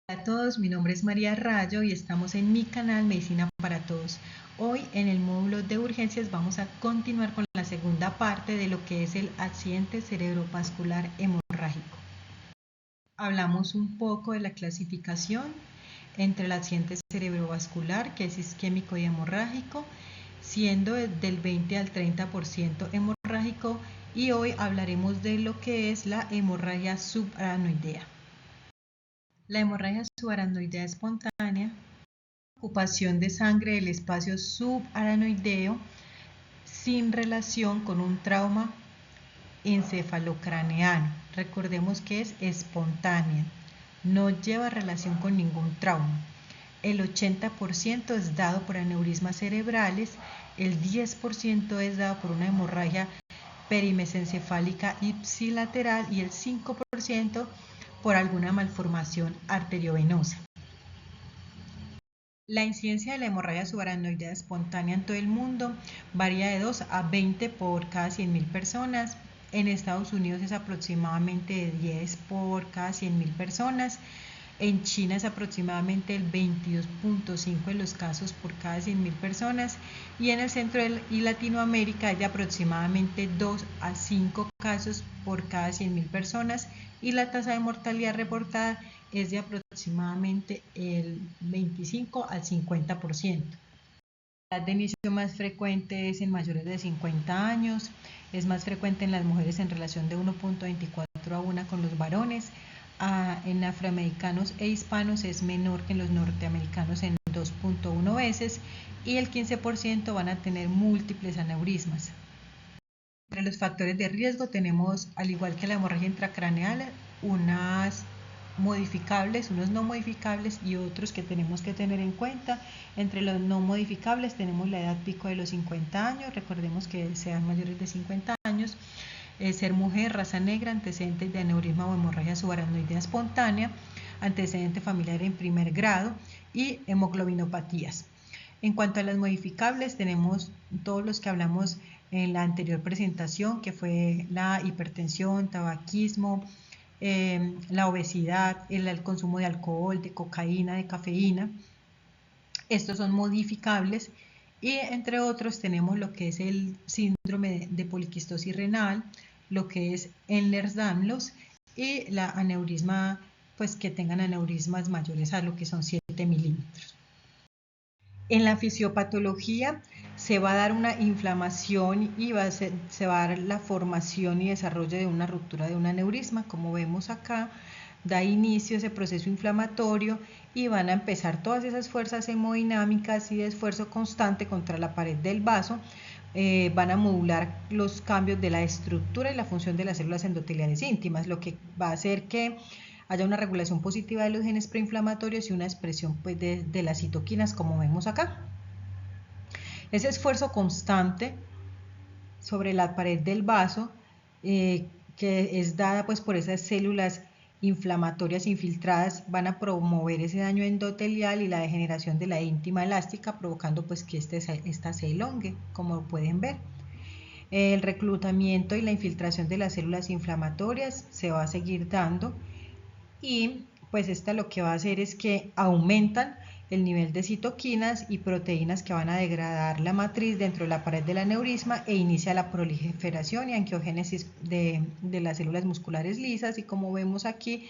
Hola a todos, mi nombre es María Rayo y estamos en mi canal Medicina para Todos. Hoy en el módulo de urgencias vamos a continuar con la segunda parte de lo que es el accidente cerebrovascular hemorrágico. Hablamos un poco de la clasificación entre el accidente cerebrovascular, que es isquémico y hemorrágico, siendo del 20 al 30% hemorrágico, y hoy hablaremos de lo que es la hemorragia subaracnoidea. La hemorragia subaracnoidea espontánea, ocupación de sangre del espacio subaracnoideo sin relación con un trauma encefalocraneano. Recordemos que es espontánea, no lleva relación con ningún trauma. El 80% es dado por aneurismas cerebrales, el 10% es dado por una hemorragia perimesencefálica ipsilateral y el 5% por alguna malformación arteriovenosa. La incidencia de la hemorragia subaracnoidea espontánea en todo el mundo varía de 2 a 20 por cada 100.000 personas. En Estados Unidos es aproximadamente de 10 por cada 100.000 personas. En China es aproximadamente el 22.5 de los casos por cada 100.000 personas. Y en el Centro y Latinoamérica es de aproximadamente 2 a 5 casos por cada 100.000 personas. Y la tasa de mortalidad reportada es de aproximadamente el 25 al 50%. La edad de inicio más frecuente es en mayores de 50 años, es más frecuente en las mujeres en relación de 1.24 a 1 con los varones, en afroamericanos e hispanos es menor que en los norteamericanos en 2.1 veces y el 15% van a tener múltiples aneurismas. Entre los factores de riesgo tenemos, al igual que la hemorragia intracraneal, unos no modificables y otros que tenemos que tener en cuenta. Entre los no modificables tenemos la edad pico de los 50 años, recordemos que sean mayores de 50 años, ser mujer, raza negra, antecedentes de aneurisma o hemorragia subaracnoidea espontánea, antecedente familiar en primer grado y hemoglobinopatías. En cuanto a las modificables, tenemos todos los que hablamos en la anterior presentación, que fue la hipertensión, tabaquismo, la obesidad, el consumo de alcohol, de cocaína, de cafeína. Estos son modificables y entre otros tenemos lo que es el síndrome de poliquistosis renal, lo que es Ehlers-Danlos y la aneurisma, pues que tengan aneurismas mayores a lo que son 7 milímetros. En la fisiopatología se va a dar una inflamación y se va a dar la formación y desarrollo de una ruptura de un aneurisma, como vemos acá, da inicio a ese proceso inflamatorio y van a empezar todas esas fuerzas hemodinámicas y de esfuerzo constante contra la pared del vaso, van a modular los cambios de la estructura y la función de las células endoteliales íntimas, lo que va a hacer que haya una regulación positiva de los genes preinflamatorios y una expresión pues, de las citoquinas, como vemos acá. Ese esfuerzo constante sobre la pared del vaso, que es dada pues, por esas células inflamatorias infiltradas, van a promover ese daño endotelial y la degeneración de la íntima elástica, provocando pues, que esta se elongue, como pueden ver. El reclutamiento y la infiltración de las células inflamatorias se va a seguir dando y pues esta lo que va a hacer es que aumentan el nivel de citoquinas y proteínas que van a degradar la matriz dentro de la pared del aneurisma e inicia la proliferación y angiogénesis de las células musculares lisas y como vemos aquí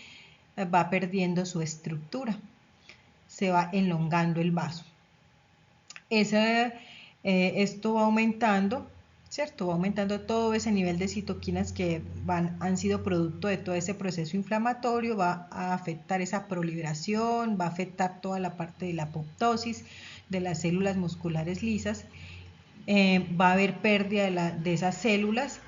va perdiendo su estructura, se va elongando el vaso. Esto va aumentando, ¿cierto? Va aumentando todo ese nivel de citoquinas que han sido producto de todo ese proceso inflamatorio, va a afectar esa proliferación, va a afectar toda la parte de la apoptosis de las células musculares lisas, va a haber pérdida de esas células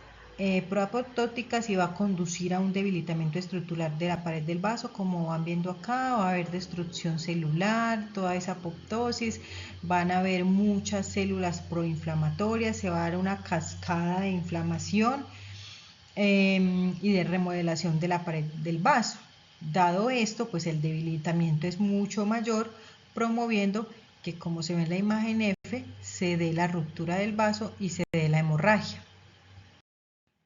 proapoptóticas y va a conducir a un debilitamiento estructural de la pared del vaso, como van viendo acá, va a haber destrucción celular, toda esa apoptosis, van a haber muchas células proinflamatorias, se va a dar una cascada de inflamación y de remodelación de la pared del vaso. Dado esto, pues el debilitamiento es mucho mayor, promoviendo que, como se ve en la imagen F, se dé la ruptura del vaso y se dé la hemorragia.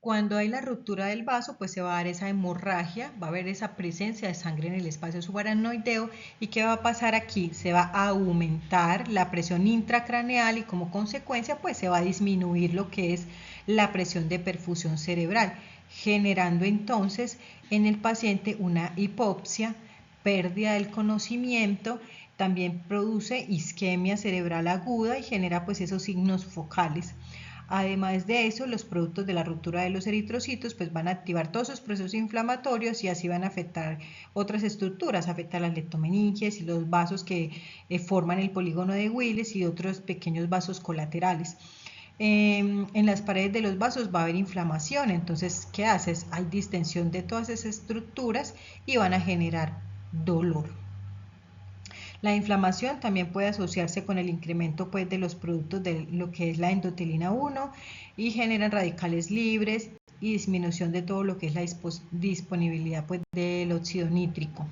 Cuando hay la ruptura del vaso, pues se va a dar esa hemorragia, va a haber esa presencia de sangre en el espacio subaracnoideo. ¿Y qué va a pasar aquí? Se va a aumentar la presión intracraneal y como consecuencia pues se va a disminuir lo que es la presión de perfusión cerebral, generando entonces en el paciente una hipopsia, pérdida del conocimiento, también produce isquemia cerebral aguda y genera pues esos signos focales. Además de eso, los productos de la ruptura de los eritrocitos pues van a activar todos esos procesos inflamatorios y así van a afectar otras estructuras, afecta las leptomeninges y los vasos que forman el polígono de Willis y otros pequeños vasos colaterales. En las paredes de los vasos va a haber inflamación, entonces, ¿qué haces? Hay distensión de todas esas estructuras y van a generar dolor. La inflamación también puede asociarse con el incremento pues, de los productos de lo que es la endotelina 1 y generan radicales libres y disminución de todo lo que es la disponibilidad pues, del óxido nítrico.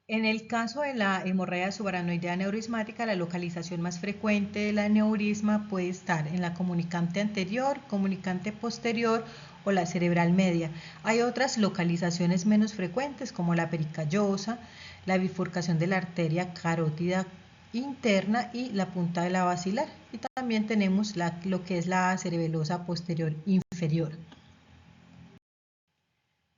En el caso de la hemorragia subaracnoidea aneurismática, la localización más frecuente del aneurisma puede estar en la comunicante anterior, comunicante posterior o la cerebral media. Hay otras localizaciones menos frecuentes como la pericallosa, la bifurcación de la arteria carótida interna y la punta de la basilar. Y también tenemos lo que es la cerebelosa posterior inferior.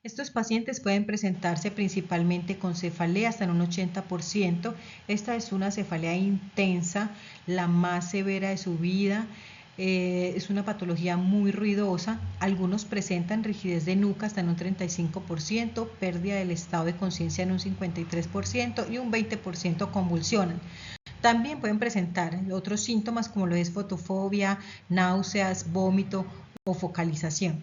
Estos pacientes pueden presentarse principalmente con cefalea hasta en un 80%. Esta es una cefalea intensa, la más severa de su vida. Es una patología muy ruidosa. Algunos presentan rigidez de nuca hasta en un 35%, pérdida del estado de conciencia en un 53% y un 20% convulsionan. También pueden presentar otros síntomas como lo es fotofobia, náuseas, vómito o focalización.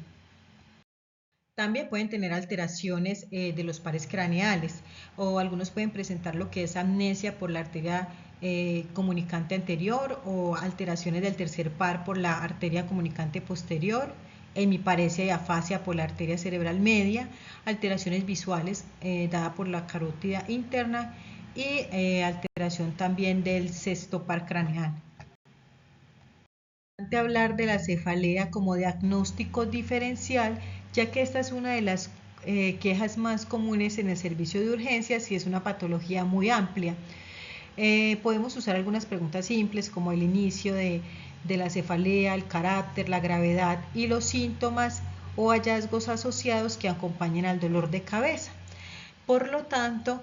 También pueden tener alteraciones de los pares craneales o algunos pueden presentar lo que es amnesia por la arteria comunicante anterior o alteraciones del tercer par por la arteria comunicante posterior, hemiparesia y afasia por la arteria cerebral media, alteraciones visuales dada por la carótida interna y alteración también del sexto par craneal. De hablar de la cefalea como diagnóstico diferencial, ya que esta es una de las quejas más comunes en el servicio de urgencias y es una patología muy amplia. Podemos usar algunas preguntas simples como el inicio de la cefalea, el carácter, la gravedad y los síntomas o hallazgos asociados que acompañen al dolor de cabeza. Por lo tanto,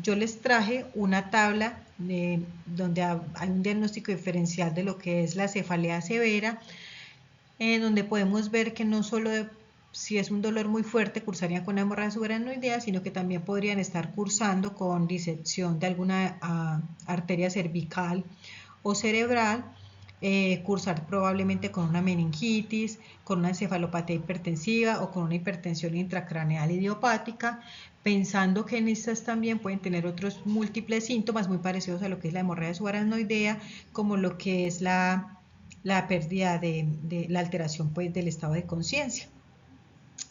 yo les traje una tabla donde hay un diagnóstico diferencial de lo que es la cefalea severa, donde podemos ver que no solo si es un dolor muy fuerte cursarían con hemorragia subaracnoidea, sino que también podrían estar cursando con disección de alguna arteria cervical o cerebral, cursar probablemente con una meningitis, con una encefalopatía hipertensiva o con una hipertensión intracraneal idiopática, pensando que en estas también pueden tener otros múltiples síntomas muy parecidos a lo que es la hemorragia subaracnoidea, como lo que es la pérdida de la alteración pues, del estado de conciencia.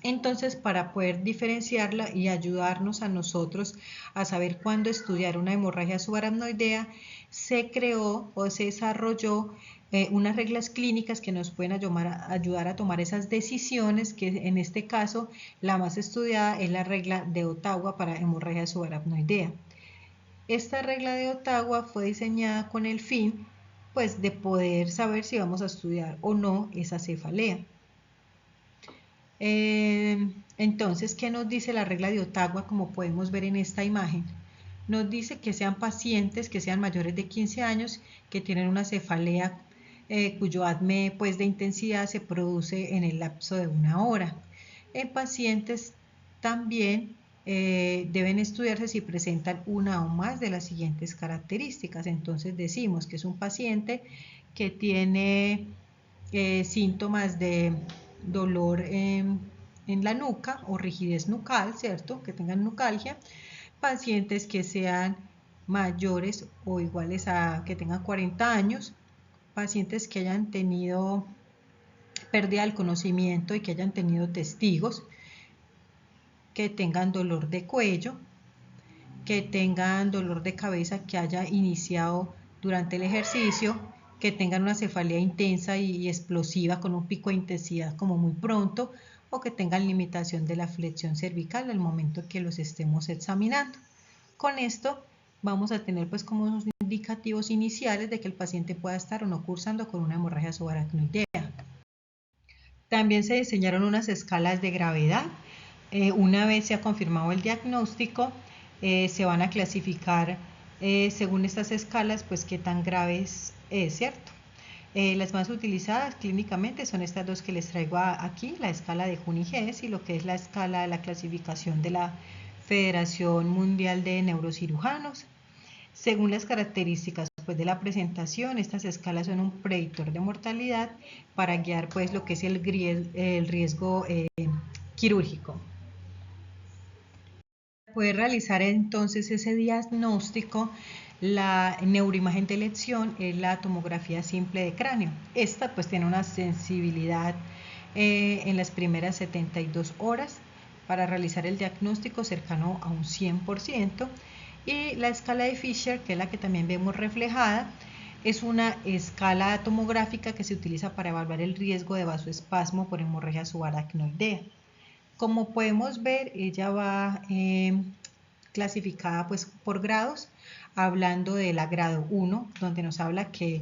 Entonces, para poder diferenciarla y ayudarnos a nosotros a saber cuándo estudiar una hemorragia subaracnoidea, se creó o se desarrolló unas reglas clínicas que nos pueden ayudar a tomar esas decisiones, que en este caso la más estudiada es la regla de Ottawa para hemorragia subaracnoidea. Esta regla de Ottawa fue diseñada con el fin pues, de poder saber si vamos a estudiar o no esa cefalea. Entonces, ¿qué nos dice la regla de Ottawa como podemos ver en esta imagen? Nos dice que sean pacientes que sean mayores de 15 años que tienen una cefalea cuyo ADME pues, de intensidad se produce en el lapso de 1 hora. En pacientes también deben estudiarse si presentan una o más de las siguientes características. Entonces decimos que es un paciente que tiene síntomas de dolor en la nuca o rigidez nucal, ¿cierto? Que tengan nucalgia, pacientes que sean mayores o iguales a que tengan 40 años, pacientes que hayan tenido pérdida del conocimiento y que hayan tenido testigos, que tengan dolor de cuello, que tengan dolor de cabeza que haya iniciado durante el ejercicio, que tengan una cefalea intensa y explosiva con un pico de intensidad como muy pronto, o que tengan limitación de la flexión cervical al momento que los estemos examinando. Con esto vamos a tener pues como unos indicativos iniciales de que el paciente pueda estar o no cursando con una hemorragia subaracnoidea. También se diseñaron unas escalas de gravedad. Una vez se ha confirmado el diagnóstico, se van a clasificar según estas escalas, pues qué tan graves es, ¿cierto? Las más utilizadas clínicamente son estas dos que les traigo aquí, la escala de Juni-Hess y lo que es la escala de la clasificación de la Federación Mundial de Neurocirujanos. Según las características pues, de la presentación, estas escalas son un predictor de mortalidad para guiar pues, lo que es el riesgo quirúrgico. Para poder realizar entonces ese diagnóstico, la neuroimagen de elección es la tomografía simple de cráneo. Esta pues tiene una sensibilidad en las primeras 72 horas para realizar el diagnóstico cercano a un 100%. Y la escala de Fisher, que es la que también vemos reflejada, es una escala tomográfica que se utiliza para evaluar el riesgo de vasoespasmo por hemorragia subaracnoidea. Como podemos ver, ella va clasificada pues, por grados, hablando de la grado 1, donde nos habla que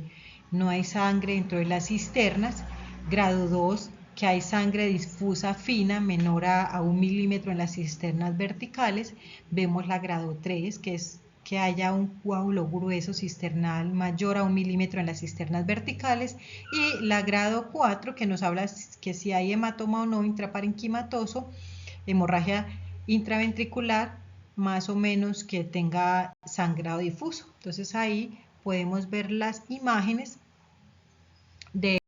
no hay sangre dentro de las cisternas, grado 2, que hay sangre difusa fina menor a 1 milímetro en las cisternas verticales. Vemos la grado 3, que es que haya un coágulo grueso cisternal mayor a 1 milímetro en las cisternas verticales, y la grado 4, que nos habla que si hay hematoma o no intraparenquimatoso, hemorragia intraventricular, más o menos que tenga sangrado difuso. Entonces ahí podemos ver las imágenes de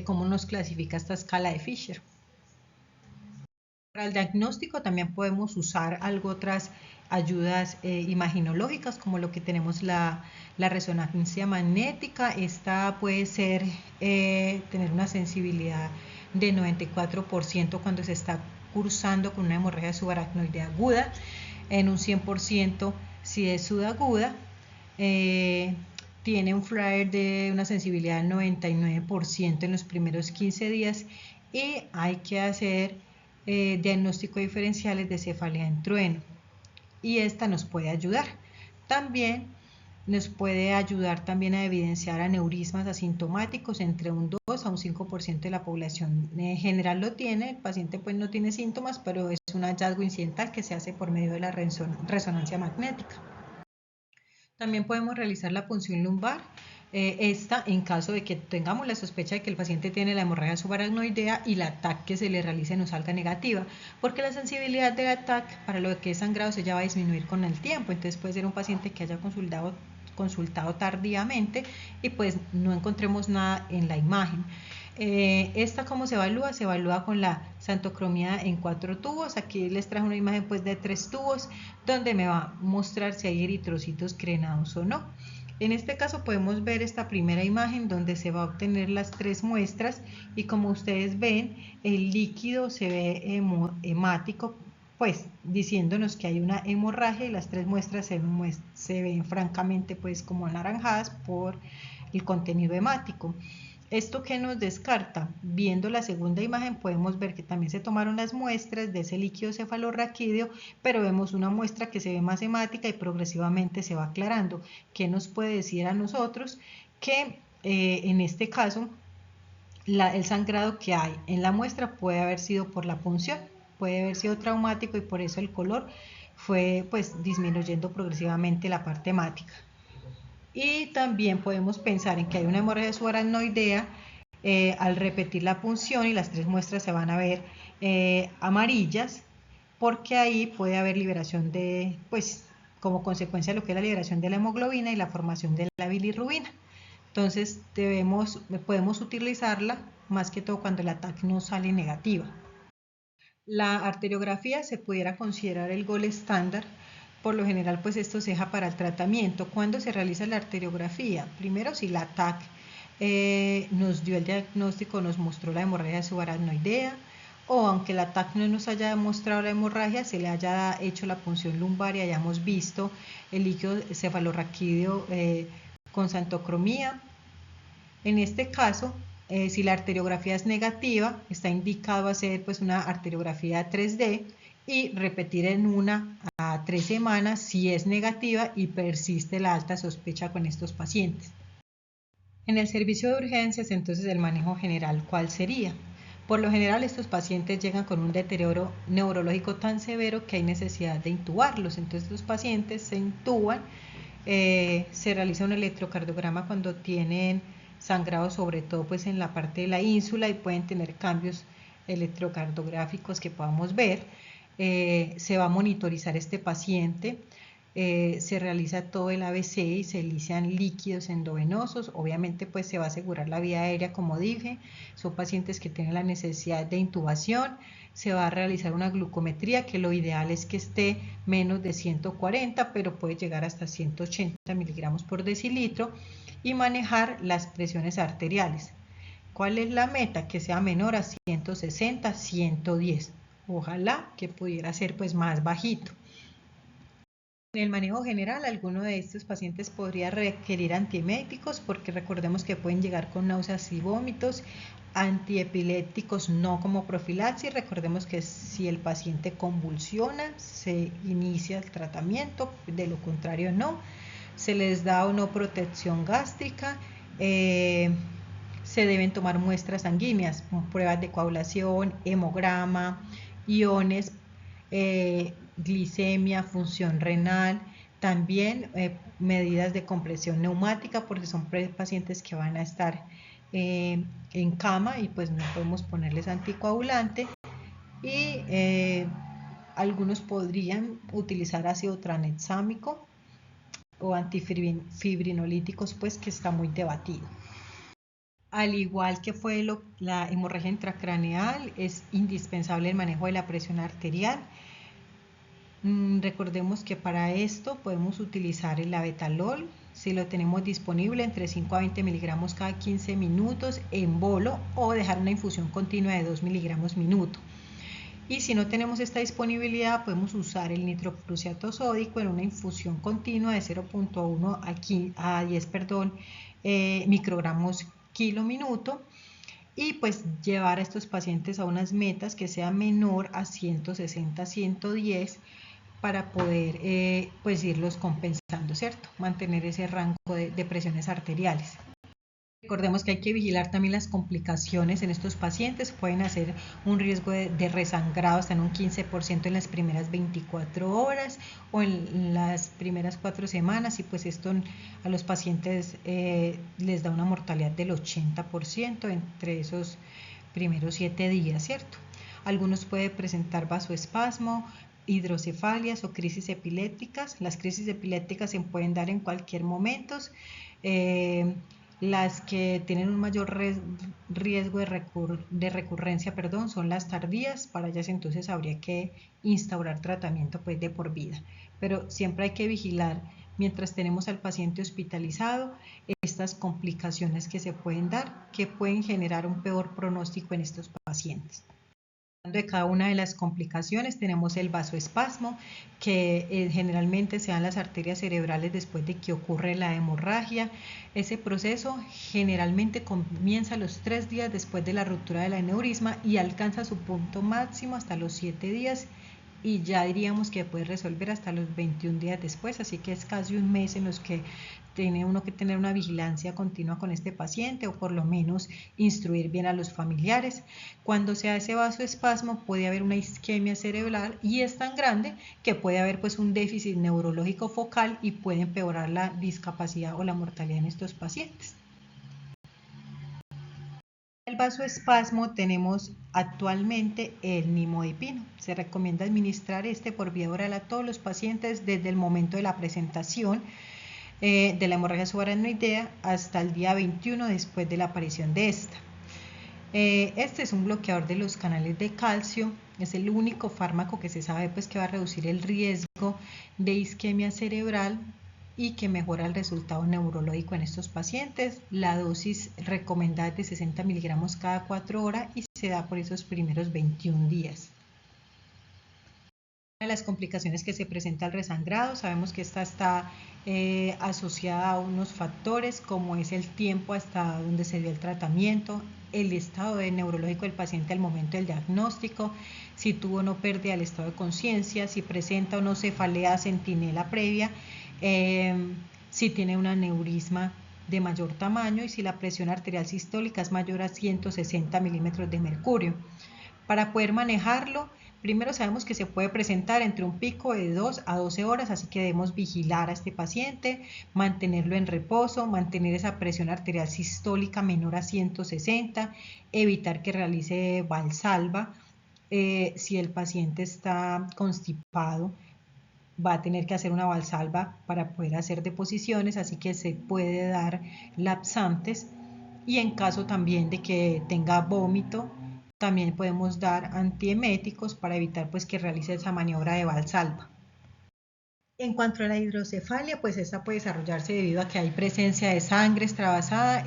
cómo nos clasifica esta escala de Fisher. Para el diagnóstico también podemos usar otras ayudas imaginológicas, como lo que tenemos la resonancia magnética. Esta puede ser tener una sensibilidad de 94% cuando se está cursando con una hemorragia subaracnoidea aguda, en un 100% si es subaguda. Tiene un flare de una sensibilidad del 99% en los primeros 15 días, y hay que hacer diagnóstico diferenciales de cefalea en trueno, y esta nos puede ayudar. También nos puede ayudar también a evidenciar aneurismas asintomáticos. Entre un 2 a un 5% de la población general lo tiene. El paciente pues no tiene síntomas, pero es un hallazgo incidental que se hace por medio de la resonancia magnética. También podemos realizar la punción lumbar. Esta en caso de que tengamos la sospecha de que el paciente tiene la hemorragia subaracnoidea y la TAC que se le realice nos salga negativa, porque la sensibilidad de la TAC para lo que es sangrado se ya va a disminuir con el tiempo. Entonces puede ser un paciente que haya consultado tardíamente y pues no encontremos nada en la imagen. Esta cómo se evalúa, se evalúa con la xantocromía en 4 tubos. Aquí les traje una imagen pues de 3 tubos donde me va a mostrar si hay eritrocitos crenados o no. En este caso podemos ver esta primera imagen donde se va a obtener las 3 muestras, y como ustedes ven el líquido se ve hemático, pues diciéndonos que hay una hemorragia, y las 3 muestras se ven francamente pues como anaranjadas por el contenido hemático. ¿Esto qué nos descarta? Viendo la segunda imagen podemos ver que también se tomaron las muestras de ese líquido cefalorraquídeo, pero vemos una muestra que se ve más hemática y progresivamente se va aclarando. ¿Qué nos puede decir a nosotros? Que en este caso el sangrado que hay en la muestra puede haber sido por la punción, puede haber sido traumático, y por eso el color fue pues disminuyendo progresivamente la parte hemática. Y también podemos pensar en que hay una hemorragia subaracnoidea al repetir la punción, y las 3 muestras se van a ver amarillas, porque ahí puede haber liberación de, pues como consecuencia de lo que es la liberación de la hemoglobina y la formación de la bilirrubina. Entonces podemos utilizarla más que todo cuando la TAC no sale negativa. La arteriografía se pudiera considerar el gold estándar. Por lo general pues esto se deja para el tratamiento. ¿Cuándo se realiza la arteriografía? Primero, si la TAC nos dio el diagnóstico, nos mostró la hemorragia subaracnoidea, o aunque la TAC no nos haya demostrado la hemorragia, se le haya hecho la punción lumbar y hayamos visto el líquido cefalorraquídeo con xantocromía. En este caso, si la arteriografía es negativa, está indicado hacer pues una arteriografía 3D y repetir en 1 a 3 semanas si es negativa y persiste la alta sospecha con estos pacientes. En el servicio de urgencias, entonces, el manejo general, ¿cuál sería? Por lo general, estos pacientes llegan con un deterioro neurológico tan severo que hay necesidad de intubarlos. Entonces, los pacientes se intuban, se realiza un electrocardiograma cuando tienen sangrado, sobre todo pues en la parte de la ínsula, y pueden tener cambios electrocardiográficos que podamos ver. Se va a monitorizar este paciente. Se realiza todo el ABC y se elician líquidos endovenosos. Obviamente pues se va a asegurar la vía aérea, como dije. Son pacientes que tienen la necesidad de intubación. Se va a realizar una glucometría, que lo ideal es que esté menos de 140, pero puede llegar hasta 180 miligramos por decilitro, y manejar las presiones arteriales. ¿Cuál es la meta? Que sea menor a 160, 110. Ojalá que pudiera ser pues más bajito. En el manejo general, alguno de estos pacientes podría requerir antieméticos, porque recordemos que pueden llegar con náuseas y vómitos, antiepilépticos no como profilaxis. Recordemos que si el paciente convulsiona, se inicia el tratamiento, de lo contrario no. Se les da o no protección gástrica. Se deben tomar muestras sanguíneas, pruebas de coagulación, hemograma, iones, glicemia, función renal, también medidas de compresión neumática, porque son pacientes que van a estar en cama y pues no podemos ponerles anticoagulante, y algunos podrían utilizar ácido tranexámico o antifibrinolíticos, pues que está muy debatido. Al igual que fue la hemorragia intracraneal, es indispensable el manejo de la presión arterial. Recordemos que para esto podemos utilizar el labetalol, si lo tenemos disponible, entre 5 a 20 miligramos cada 15 minutos en bolo, o dejar una infusión continua de 2 miligramos minuto. Y si no tenemos esta disponibilidad, podemos usar el nitroprusiato sódico en una infusión continua de 0.1 a 10 microgramos kilo minuto, y pues llevar a estos pacientes a unas metas que sea menor a 160, 110, para poder pues irlos compensando, ¿cierto? Mantener ese rango de presiones arteriales. Recordemos que hay que vigilar también las complicaciones en estos pacientes. Pueden hacer un riesgo de resangrado hasta en un 15% en las primeras 24 horas o en las primeras 4 semanas, y pues esto a los pacientes les da una mortalidad del 80% entre esos primeros 7 días, ¿cierto? Algunos pueden presentar vasoespasmo, hidrocefalias o crisis epilépticas. Las crisis epilépticas se pueden dar en cualquier momento. Las que tienen un mayor riesgo de recurrencia, son las tardías. Para ellas entonces habría que instaurar tratamiento pues de por vida. Pero siempre hay que vigilar, mientras tenemos al paciente hospitalizado, estas complicaciones que se pueden dar, que pueden generar un peor pronóstico en estos pacientes. De cada una de las complicaciones tenemos el vasoespasmo, que generalmente se da en las arterias cerebrales después de que ocurre la hemorragia. Ese proceso generalmente comienza los 3 días después de la ruptura del aneurisma y alcanza su punto máximo hasta los 7 días, y ya diríamos que puede resolver hasta los 21 días después, así que es casi un mes en los que tiene uno que tener una vigilancia continua con este paciente, o por lo menos instruir bien a los familiares. Cuando se da ese vasoespasmo puede haber una isquemia cerebral, y es tan grande que puede haber pues un déficit neurológico focal y puede empeorar la discapacidad o la mortalidad en estos pacientes. El vasoespasmo tenemos actualmente el nimodipino. Se recomienda administrar por vía oral a todos los pacientes desde el momento de la presentación de la hemorragia subaracnoidea hasta el día 21 después de la aparición de esta. Este es un bloqueador de los canales de calcio. Es el único fármaco que se sabe pues que va a reducir el riesgo de isquemia cerebral y que mejora el resultado neurológico en estos pacientes. La dosis recomendada es de 60 miligramos cada 4 horas y se da por esos primeros 21 días. de las complicaciones que se presenta al resangrado, sabemos que esta está asociada a unos factores como es el tiempo hasta donde se dio el tratamiento, el estado neurológico del paciente al momento del diagnóstico, si tuvo o no pérdida del estado de conciencia, si presenta o no cefalea centinela previa, si tiene un aneurisma de mayor tamaño y si la presión arterial sistólica es mayor a 160 milímetros de mercurio. Para poder manejarlo, primero sabemos que se puede presentar entre un pico de 2 a 12 horas, así que debemos vigilar a este paciente, mantenerlo en reposo, mantener esa presión arterial sistólica menor a 160, evitar que realice valsalva. Si el paciente está constipado, va a tener que hacer una valsalva para poder hacer deposiciones, así que se puede dar laxantes. Y en caso también de que tenga vómito, también podemos dar antieméticos para evitar pues que realice esa maniobra de valsalva. En cuanto a la hidrocefalia, pues esta puede desarrollarse debido a que hay presencia de sangre extravasada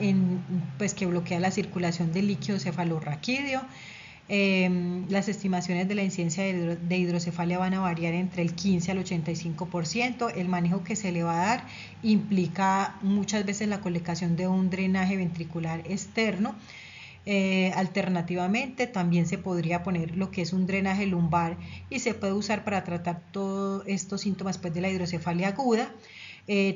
pues que bloquea la circulación del líquido cefalorraquídeo. Las estimaciones de la incidencia de hidrocefalia van a variar entre el 15 al 85%. El manejo que se le va a dar implica muchas veces la colocación de un drenaje ventricular externo. Alternativamente también se podría poner lo que es un drenaje lumbar y se puede usar para tratar todos estos síntomas pues, de la hidrocefalia aguda.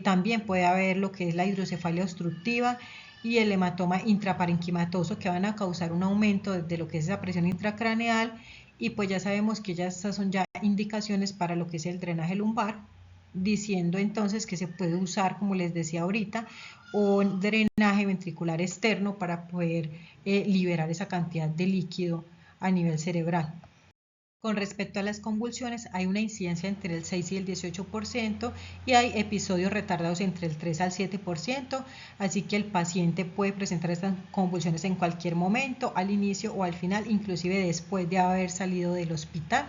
También puede haber lo que es la hidrocefalia obstructiva y el hematoma intraparenquimatoso, que van a causar un aumento de lo que es la presión intracraneal, y pues ya sabemos que estas son ya indicaciones para lo que es el drenaje lumbar, diciendo entonces que se puede usar, como les decía ahorita, un drenaje ventricular externo para poder liberar esa cantidad de líquido a nivel cerebral. Con respecto a las convulsiones, hay una incidencia entre el 6 y el 18% y hay episodios retardados entre el 3 al 7%, así que el paciente puede presentar estas convulsiones en cualquier momento, al inicio o al final, inclusive después de haber salido del hospital.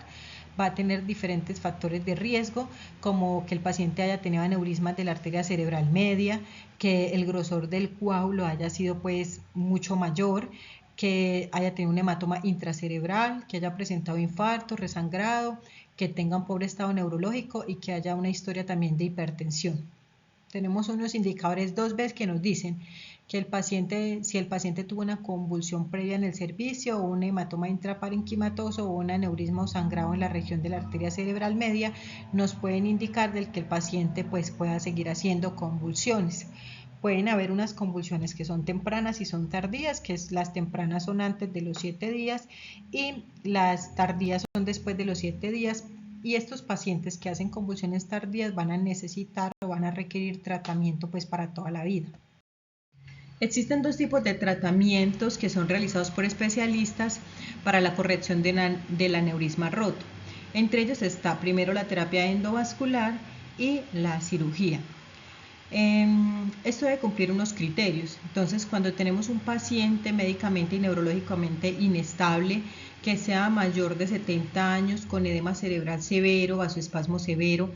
Va a tener diferentes factores de riesgo, como que el paciente haya tenido aneurismas de la arteria cerebral media, que el grosor del coágulo haya sido pues mucho mayor, que haya tenido un hematoma intracerebral, que haya presentado infarto, resangrado, que tenga un pobre estado neurológico y que haya una historia también de hipertensión. Tenemos unos indicadores 2B que nos dicen que si el paciente tuvo una convulsión previa en el servicio o un hematoma intraparenquimatoso o un aneurisma o sangrado en la región de la arteria cerebral media, nos pueden indicar del que el paciente pues pueda seguir haciendo convulsiones. Pueden haber unas convulsiones que son tempranas y son tardías, que las tempranas son antes de los 7 días y las tardías son después de los 7 días, y estos pacientes que hacen convulsiones tardías van a necesitar o van a requerir tratamiento pues para toda la vida. Existen dos tipos de tratamientos que son realizados por especialistas para la corrección del aneurisma roto. Entre ellos está primero la terapia endovascular y la cirugía. Esto debe cumplir unos criterios. Entonces, cuando tenemos un paciente médicamente y neurológicamente inestable, que sea mayor de 70 años, con edema cerebral severo, vasoespasmo severo,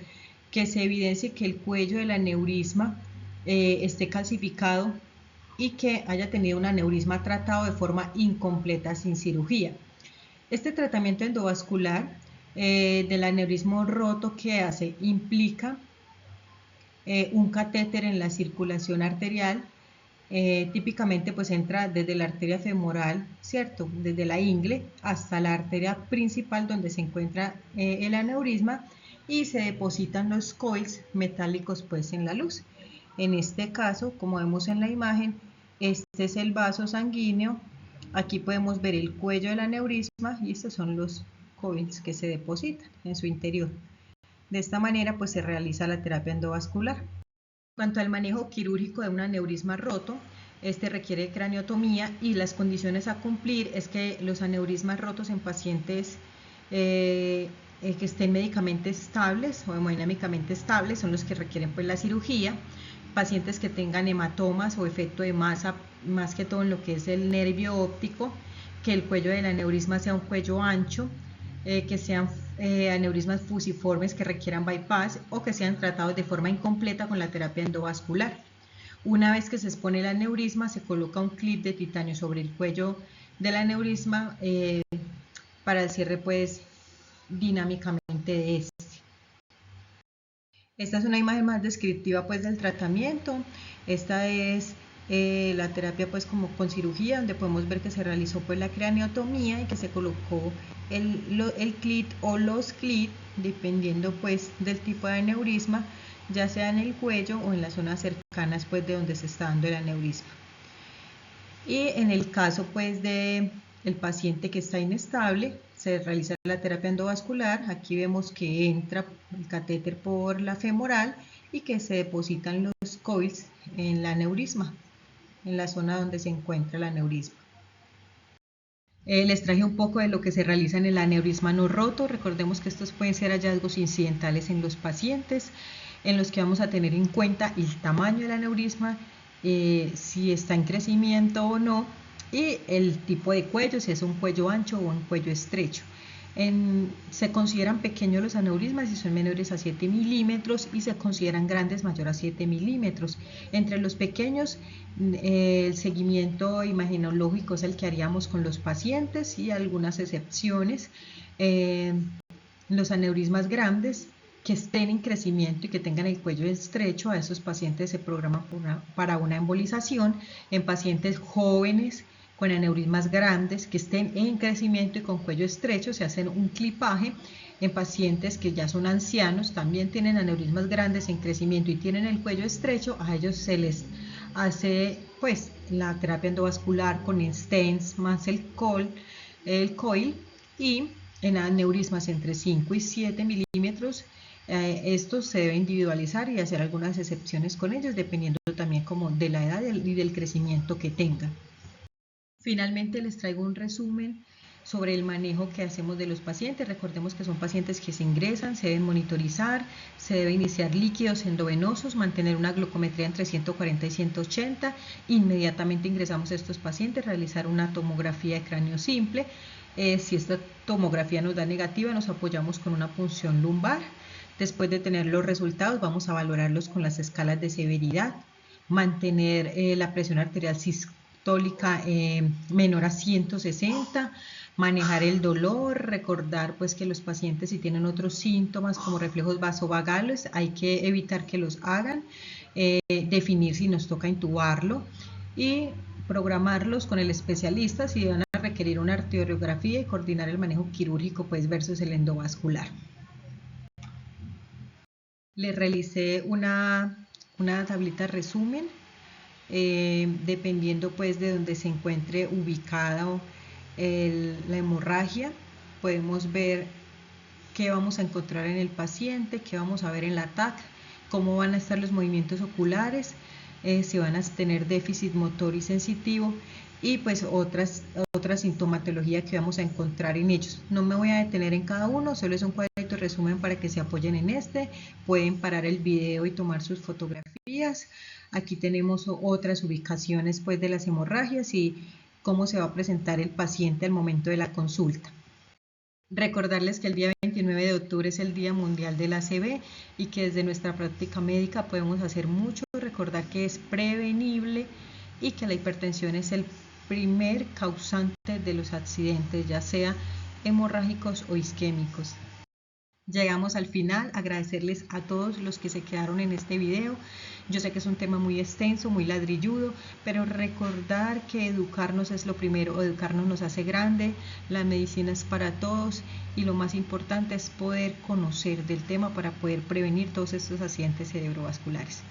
que se evidencie que el cuello del aneurisma esté calcificado y que haya tenido un aneurisma tratado de forma incompleta sin cirugía. Este tratamiento endovascular del aneurisma roto, ¿qué hace? Implica un catéter en la circulación arterial, típicamente pues entra desde la arteria femoral, ¿cierto? Desde la ingle hasta la arteria principal donde se encuentra el aneurisma, y se depositan los coils metálicos pues en la luz. En este caso, como vemos en la imagen, este es el vaso sanguíneo, aquí podemos ver el cuello del aneurisma y estos son los coils que se depositan en su interior. De esta manera pues se realiza la terapia endovascular. En cuanto al manejo quirúrgico de un aneurisma roto, este requiere craniotomía y las condiciones a cumplir es que los aneurismas rotos en pacientes que estén médicamente estables o hemodinámicamente estables son los que requieren pues la cirugía. Pacientes que tengan hematomas o efecto de masa, más que todo en lo que es el nervio óptico, que el cuello del aneurisma sea un cuello ancho, que sean aneurismas fusiformes que requieran bypass o que sean tratados de forma incompleta con la terapia endovascular. Una vez que se expone el aneurisma, se coloca un clip de titanio sobre el cuello del aneurisma para el cierre pues dinámicamente paciente de este. Esta es una imagen más descriptiva pues del tratamiento. Esta es la terapia pues como con cirugía, donde podemos ver que se realizó pues la craneotomía y que se colocó el clit o los clit, dependiendo pues del tipo de aneurisma, ya sea en el cuello o en las zonas cercanas pues de donde se está dando el aneurisma. Y en el caso pues de el paciente que está inestable, se realiza la terapia endovascular. Aquí vemos que entra el catéter por la femoral y que se depositan los coils en la aneurisma, en la zona donde se encuentra el aneurisma. Les traje un poco de lo que se realiza en el aneurisma no roto. Recordemos que estos pueden ser hallazgos incidentales en los pacientes, en los que vamos a tener en cuenta el tamaño del aneurisma, si está en crecimiento o no, y el tipo de cuello, si es un cuello ancho o un cuello estrecho. Se consideran pequeños los aneurismas si son menores a 7 milímetros y se consideran grandes mayor a 7 milímetros. Entre los pequeños, el seguimiento imagenológico es el que haríamos con los pacientes y algunas excepciones. Los aneurismas grandes que estén en crecimiento y que tengan el cuello estrecho, a esos pacientes se programa para una embolización. En pacientes jóvenes con aneurismas grandes que estén en crecimiento y con cuello estrecho se hacen un clipaje. En pacientes que ya son ancianos, también tienen aneurismas grandes en crecimiento y tienen el cuello estrecho, a ellos se les hace pues la terapia endovascular con stents más el coil, y en aneurismas entre 5 y 7 milímetros estos se debe individualizar y hacer algunas excepciones con ellos dependiendo también como de la edad y del crecimiento que tengan. Finalmente les traigo un resumen sobre el manejo que hacemos de los pacientes. Recordemos que son pacientes que se ingresan, se deben monitorizar, se debe iniciar líquidos endovenosos, mantener una glucometría entre 140 y 180. Inmediatamente ingresamos a estos pacientes, realizar una tomografía de cráneo simple. Si esta tomografía nos da negativa, nos apoyamos con una punción lumbar. Después de tener los resultados, vamos a valorarlos con las escalas de severidad, mantener la presión arterial sistólica menor a 160, manejar el dolor, recordar pues que los pacientes si tienen otros síntomas como reflejos vasovagales hay que evitar que los hagan, definir si nos toca intubarlo y programarlos con el especialista si van a requerir una arteriografía y coordinar el manejo quirúrgico pues versus el endovascular. Les realicé una tablita resumen dependiendo pues de donde se encuentre ubicada la hemorragia. Podemos ver qué vamos a encontrar en el paciente, qué vamos a ver en la TAC, cómo van a estar los movimientos oculares, si van a tener déficit motor y sensitivo y pues otra sintomatología que vamos a encontrar en ellos. No me voy a detener en cada uno, solo es un cuadrito de resumen para que se apoyen en este. Pueden parar el video y tomar sus fotografías. Aquí tenemos otras ubicaciones pues de las hemorragias y cómo se va a presentar el paciente al momento de la consulta. Recordarles que el día 29 de octubre es el Día Mundial del ACV y que desde nuestra práctica médica podemos hacer mucho. Recordar que es prevenible y que la hipertensión es el primer causante de los accidentes, ya sea hemorrágicos o isquémicos. Llegamos al final, agradecerles a todos los que se quedaron en este video. Yo sé que es un tema muy extenso, muy ladrilludo, pero recordar que educarnos es lo primero, educarnos nos hace grande, la medicina es para todos y lo más importante es poder conocer del tema para poder prevenir todos estos accidentes cerebrovasculares.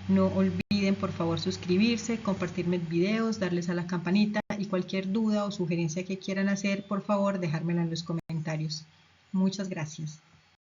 No olviden por favor suscribirse, compartirme videos, darles a la campanita y cualquier duda o sugerencia que quieran hacer, por favor dejármela en los comentarios. Muchas gracias.